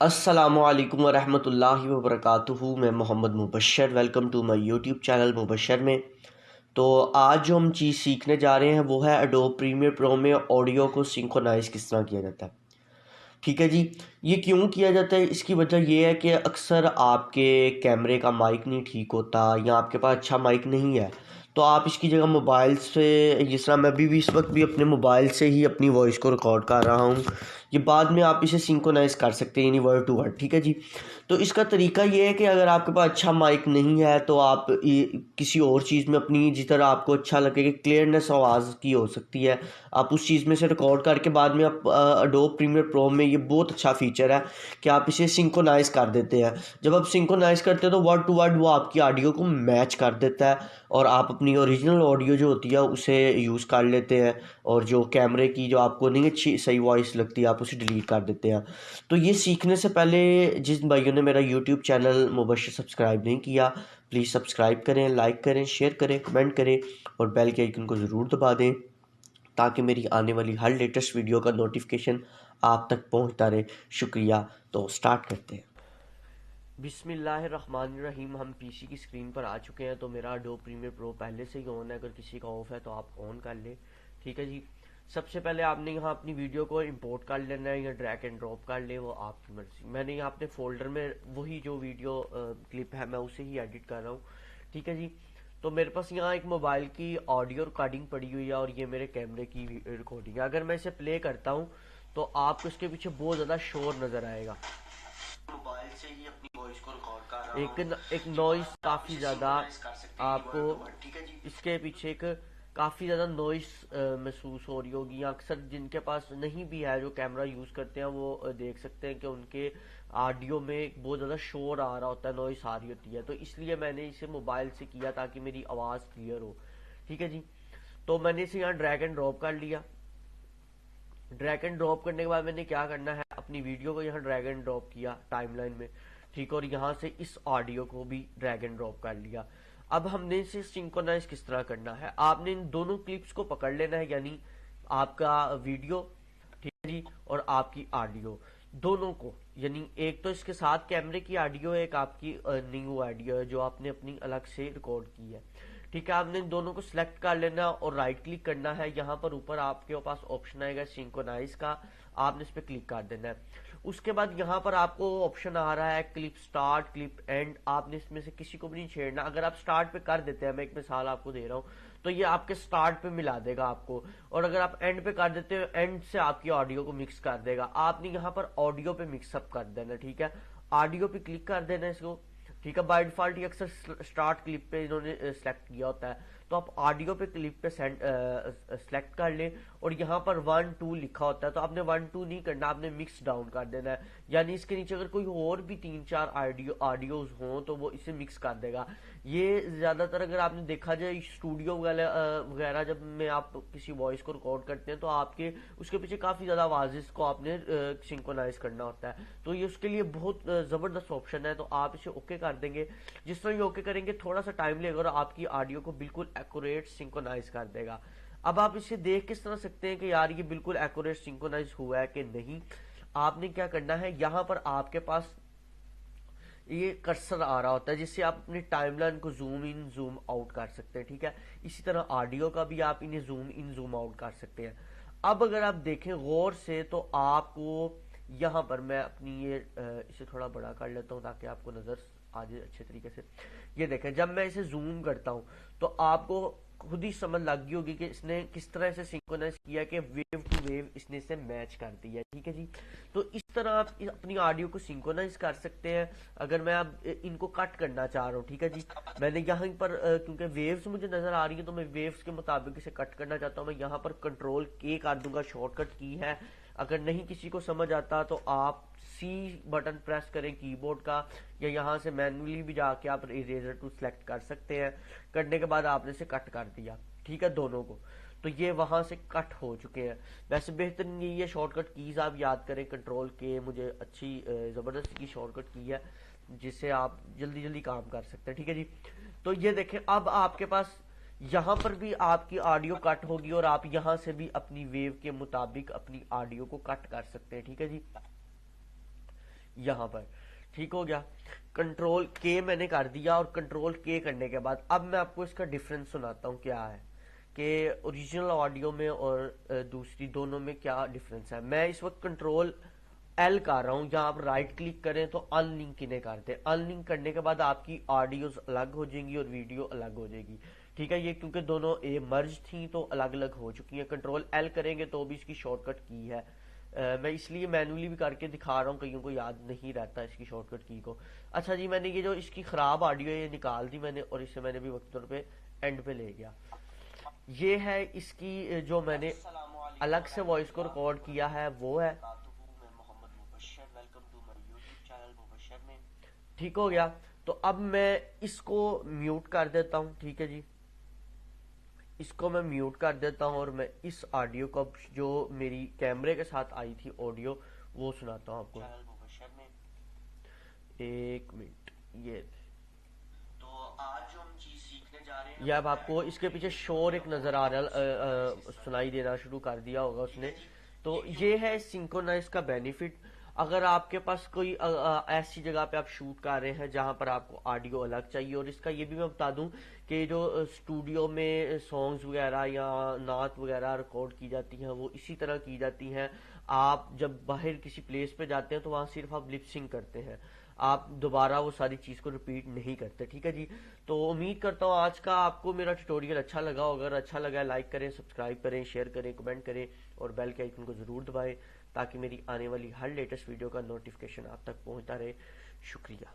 अस्सलामुअलैकुम वरहमतुल्लाहि वबरकातुहू। मैं Mohammad Mubashar, welcome to my YouTube channel Mubashar में। तो आज जो हम चीज़ सीखने जा रहे हैं वो है एडोब प्रीमियर प्रो में ऑडियो को सिंक्रोनाइज किस तरह किया जाता है। ठीक है जी। ये क्यों किया जाता है, इसकी वजह ये है कि अक्सर आपके कैमरे का माइक नहीं ठीक होता या आपके पास अच्छा माइक नहीं है, तो आप इसकी जगह मोबाइल से, जिस तरह मैं भी इस वक्त भी अपने मोबाइल से ही अपनी वॉइस को रिकॉर्ड कर रहा हूँ, ये बाद में आप इसे सिंक्रोनाइज कर सकते हैं यानी वर्ड टू वर्ड। ठीक है जी। तो इसका तरीका ये है कि अगर आपके पास अच्छा माइक नहीं है तो आप किसी और चीज़ में अपनी, जिस तरह आपको अच्छा लगे कि क्लियरनेस आवाज़ की हो सकती है, आप उस चीज़ में से रिकॉर्ड करके बाद में आप एडोब प्रीमियर प्रो में ये बहुत अच्छा फीचर है कि आप इसे सिंक्रोनाइज़ कर देते हैं। जब आप सिंक्रोनाइज़ करते हैं तो वर्ड टू वर्ड वो आपकी ऑडियो को मैच कर देता है और आप अपनी ओरिजिनल ऑडियो जो होती है उसे यूज़ कर लेते हैं, और जो कैमरे की जो आपको नहीं अच्छी सही वॉइस लगती है आप उसे डिलीट कर देते हैं। तो ये सीखने से पहले जिन भाइयों ने मेरा यूट्यूब चैनल मुबशर सब्सक्राइब नहीं किया, प्लीज़ सब्सक्राइब करें, लाइक करें, शेयर करें, कमेंट करें और बेल के आइकन को ज़रूर दबा दें ताकि मेरी आने वाली हर लेटेस्ट वीडियो का नोटिफिकेशन आप तक पहुंचता रहे। शुक्रिया। तो स्टार्ट करते हैं। बिस्मिल्लाहिर्रहमानिर्रहीम। हम पीसी की स्क्रीन पर आ चुके हैं। तो मेरा एडोब प्रीमियर प्रो पहले से ही ऑन है, अगर किसी का ऑफ है तो आप ऑन कर ले। ठीक है जी। सबसे पहले आपने यहाँ अपनी वीडियो को इंपोर्ट कर लेना है या ड्रैग एंड ड्रॉप कर ले, वो आपकी मर्जी। मैंने यहाँ अपने फोल्डर में वही जो वीडियो क्लिप है मैं उसे ही एडिट कर रहा हूँ। ठीक है जी। तो मेरे पास यहाँ एक मोबाइल की ऑडियो रिकॉर्डिंग पड़ी हुई है और ये मेरे कैमरे की रिकॉर्डिंग है। अगर मैं इसे प्ले करता हूँ तो आपको इसके पीछे बहुत ज़्यादा शोर नज़र आएगा। मोबाइल से ही अपनी वॉइस को रिकॉर्ड कर रहा हूं। एक नॉइस काफ़ी ज़्यादा आपको, इसके पीछे एक काफ़ी ज़्यादा नॉइस महसूस हो रही होगी। अक्सर जिनके पास नहीं भी है, जो कैमरा यूज़ करते हैं, वो देख सकते हैं कि उनके ऑडियो में बहुत ज़्यादा शोर आ रहा होता है, नॉइस आ रही होती है। तो इसलिए मैंने इसे मोबाइल से किया ताकि मेरी आवाज़ क्लियर हो। ठीक है जी। तो मैंने इसे यहाँ ड्रैग एंड ड्रॉप कर लिया। ड्रैग एंड ड्रॉप करने के बाद मैंने क्या करना है, अपनी वीडियो को यहाँ ड्रैग एंड ड्रॉप किया टाइमलाइन में। ठीक, और यहाँ से इस ऑडियो को भी ड्रैग एंड ड्रॉप कर लिया। अब हमने इसे सिंक्रोनाइज किस तरह करना है, आपने इन दोनों क्लिप्स को पकड़ लेना है, यानी आपका वीडियो, ठीक है जी, और आपकी ऑडियो दोनों को, यानी एक तो इसके साथ कैमरे की ऑडियो है, एक आपकी न्यू ऑडियो है जो आपने अपनी अलग से रिकॉर्ड की है। ठीक है, आपने इन दोनों को सिलेक्ट कर लेना और राइट क्लिक करना है। यहाँ पर ऊपर आपके पास ऑप्शन आएगा सिंक्रोनाइज का, आपने इस पर क्लिक कर देना है। उसके बाद यहाँ पर आपको ऑप्शन आ रहा है क्लिप स्टार्ट, क्लिप एंड। आपने इसमें से किसी को भी नहीं छेड़ना। अगर आप स्टार्ट पे कर देते हैं, मैं एक मिसाल आपको दे रहा हूँ, तो ये आपके स्टार्ट पे मिला देगा आपको, और अगर आप एंड पे कर देते हो, एंड से आपकी ऑडियो को मिक्स कर देगा। आपने यहाँ पर ऑडियो पे मिक्सअप कर देना। ठीक है, ऑडियो पे क्लिक कर देना इसको। ठीक है, बाय डिफॉल्ट ये अक्सर स्टार्ट क्लिप पे इन्होंने सेलेक्ट किया होता है, तो आप ऑडियो पे क्लिप पे सेलेक्ट कर लें और यहाँ पर 1 2 लिखा होता है, तो आपने 1 2 नहीं करना, आपने मिक्स डाउन कर देना है। यानी इसके नीचे अगर कोई और भी 3 4 ऑडियोज हों तो वो इसे मिक्स कर देगा। ये ज्यादातर अगर आपने देखा जाए स्टूडियो वगैरह जब में आप किसी वॉइस को रिकॉर्ड करते हैं तो आपके उसके पीछे काफी ज्यादा आवाजेस को आपने सिंक्रोनाइज करना होता है, तो ये उसके लिए बहुत जबरदस्त ऑप्शन है। तो आप इसे ओके कर देंगे। जिस तरह ये ओके करेंगे थोड़ा सा टाइम लगेगा और आपकी ऑडियो को बिल्कुल एक्यूरेट सिंक्रोनाइज कर देगा। अब आप इसे देख किस तरह सकते हैं कि यार ये बिल्कुल एक्यूरेट सिंक्रोनाइज हुआ है कि नहीं। आपने क्या करना है, यहां पर आपके पास ये कर्सर आ रहा होता है जिससे आप अपनी टाइमलाइन को जूम इन जूम आउट कर सकते हैं। ठीक है, इसी तरह ऑडियो का भी आप इन्हें जूम इन जूम आउट कर सकते हैं। अब अगर आप देखें गौर से तो आपको यहाँ पर मैं अपनी ये इसे थोड़ा बड़ा कर लेता हूँ ताकि आपको नजर आ जाए अच्छे तरीके से। ये देखें, जब मैं इसे जूम करता हूँ तो आपको खुद ही समझ लग गई होगी कि इसने किस तरह से सिंक्रोनाइज किया कि वेव टू वेव इसने इसे मैच कर दिया। ठीक है जी। तो इस तरह आप अपनी ऑडियो को सिंक्रोनाइज कर सकते हैं। अगर मैं अब इनको कट करना चाह रहा हूँ, ठीक है जी, मैंने यहाँ पर क्योंकि वेव्स मुझे नजर आ रही है तो मैं वेव्स के मुताबिक इसे कट करना चाहता हूँ। मैं यहाँ पर कंट्रोल के कर दूंगा, शॉर्टकट की है। अगर नहीं किसी को समझ आता तो आप सी बटन प्रेस करें कीबोर्ड का, या यहाँ से मैन्युअली भी जाके आप इरेजर टू सेलेक्ट कर सकते हैं। करने के बाद आपने इसे कट कर दिया, ठीक है, दोनों को, तो ये वहां से कट हो चुके हैं। वैसे बेहतरीन ये शॉर्टकट कीज आप याद करें, कंट्रोल के मुझे अच्छी जबरदस्त की शॉर्टकट की है जिससे आप जल्दी जल्दी काम कर सकते हैं। ठीक है जी। तो ये देखें, अब आपके पास यहां पर भी आपकी ऑडियो कट होगी और आप यहां से भी अपनी वेव के मुताबिक अपनी ऑडियो को कट कर सकते हैं। ठीक है जी। यहाँ पर। ठीक हो गया। कंट्रोल के मैंने कर दिया, और कंट्रोल के करने के बाद अब मैं आपको इसका डिफरेंस सुनाता हूँ क्या है, कि ओरिजिनल ऑडियो में और दूसरी दोनों में क्या डिफरेंस है। मैं इस वक्त कंट्रोल एल कर रहा हूँ, जहाँ आप राइट क्लिक करें तो अनलिंक इन्हें करते हैं। अनलिंक करने के बाद आपकी ऑडियोज अलग हो जाएंगी और वीडियो अलग हो जाएगी। ठीक है, ये क्योंकि दोनों ए मर्ज थी तो अलग अलग हो चुकी हैं। कंट्रोल एल करेंगे तो भी इसकी शॉर्टकट की है। मैं इसलिए मैनुअली भी करके दिखा रहा हूँ, कईयों को याद नहीं रहता इसकी शॉर्टकट की को। अच्छा जी, मैंने ये जो इसकी खराब ऑडियो ये निकाल दी मैंने, और इसे मैंने भी वक्त तौर पे एंड पे ले गया। ये है इसकी जो मैंने अलग से वॉइस को रिकॉर्ड किया है वो है। ठीक हो गया। तो अब मैं इसको म्यूट कर देता हूँ। ठीक है जी, इसको मैं म्यूट कर देता हूँ, और मैं इस ऑडियो को जो मेरी कैमरे के साथ आई थी ऑडियो वो सुनाता हूँ आपको। एक मिनट, ये तो आज जो हम चीज सीखने जा रहे हैं, ये अब आपको इसके पीछे शोर एक नजर आ रहा है, सुनाई देना शुरू कर दिया होगा उसने। तो ये है सिंक्रोनाइज का बेनिफिट। अगर आपके पास कोई ऐसी जगह पे आप शूट कर रहे हैं जहां पर आपको ऑडियो अलग चाहिए, और इसका ये भी मैं बता दूं कि जो स्टूडियो में सॉन्ग्स वगैरह या नात वगैरह रिकॉर्ड की जाती हैं वो इसी तरह की जाती हैं। आप जब बाहर किसी प्लेस पे जाते हैं तो वहां सिर्फ आप लिपसिंग करते हैं, आप दोबारा वो सारी चीज को रिपीट नहीं करते। ठीक है जी, तो उम्मीद करता हूँ आज का आपको मेरा ट्यूटोरियल अच्छा लगा। अगर अच्छा लगा लाइक करें, सब्सक्राइब करें, शेयर करें, कमेंट करें, और बेल के आइकन को जरूर दबाएं ताकि मेरी आने वाली हर लेटेस्ट वीडियो का नोटिफिकेशन आप तक पहुंचता रहे। शुक्रिया।